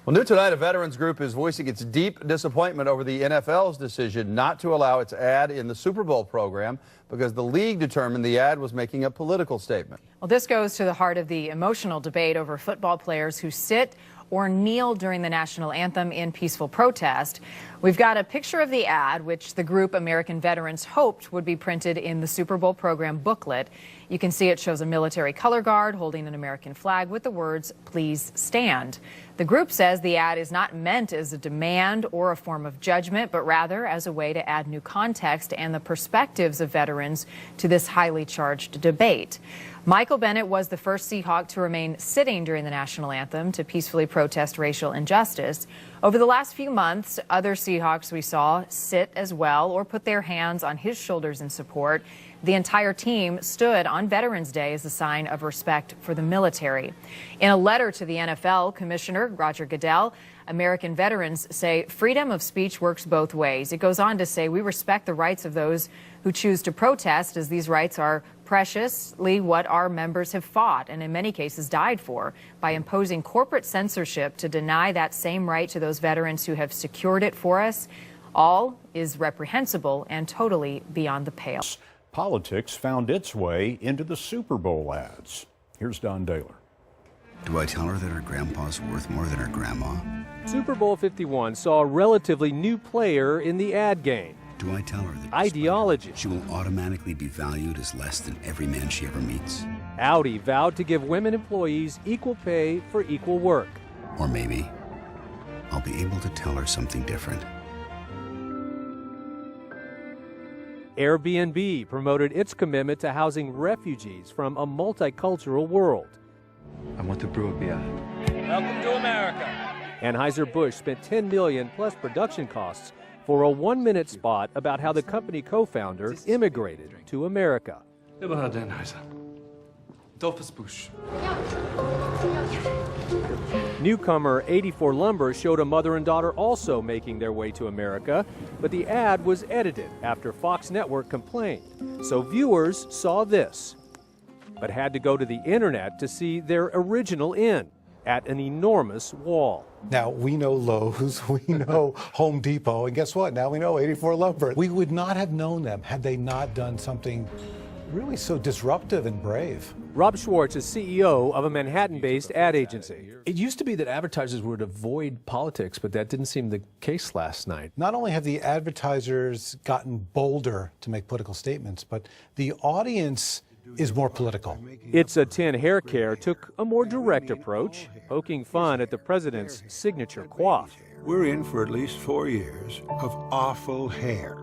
Well, new tonight, a veterans group is voicing its deep disappointment over the NFL's decision not to allow its ad in the Super Bowl program because the league determined the ad was making a political statement. Well, this goes to the heart of the emotional debate over football players who sit or kneel during the national anthem in peaceful protest. We've got a picture of the ad, which the group American Veterans hoped would be printed in the Super Bowl program booklet. You can see it shows a military color guard holding an American flag with the words, "Please stand." The group says the ad is not meant as a demand or a form of judgment, but rather as a way to add new context and the perspectives of veterans to this highly charged debate. Michael Bennett was the first Seahawk to remain sitting during the national anthem to peacefully protest racial injustice. Over the last few months, other Seahawks we saw sit as well or put their hands on his shoulders in support. The entire team stood on Veterans Day as a sign of respect for the military. In a letter to the NFL, Commissioner Roger Goodell, American veterans say freedom of speech works both ways. It goes on to say we respect the rights of those who choose to protest, as these rights are preciously what our members have fought and in many cases died for. By imposing corporate censorship to deny that same right to those veterans who have secured it for us, all is reprehensible and totally beyond the pale. Politics found its way into the Super Bowl ads. Here's Don Daler. Do I tell her that her grandpa's worth more than her grandma? Super Bowl 51 saw a relatively new player in the ad game. Do I tell her that Ideologies. she will automatically be valued as less than every man she ever meets? Audi vowed to give women employees equal pay for equal work. Or maybe I'll be able to tell her something different. Airbnb promoted its commitment to housing refugees from a multicultural world. I want to brew a beer. Welcome to America. Anheuser-Busch spent $10 million plus production costs for a one-minute spot about how the company co-founder immigrated to America. Eberhard Anheuser. Dolphus Busch. Newcomer 84 Lumber showed a mother and daughter also making their way to America, but the ad was edited after Fox Network complained. So viewers saw this, but had to go to the internet to see their original in at an enormous wall. Now, we know Lowe's, we know Home Depot, and guess what? Now we know 84 Lumber. We would not have known them had they not done something really so disruptive and brave. Rob Schwartz is CEO of a Manhattan-based ad agency. It used to be that advertisers would avoid politics, but that didn't seem the case last night. Not only have the advertisers gotten bolder to make political statements, but the audience is more political. It's a 10 Hair Care took a more direct approach, poking fun at the president's signature coif. We're in for at least 4 years of awful hair.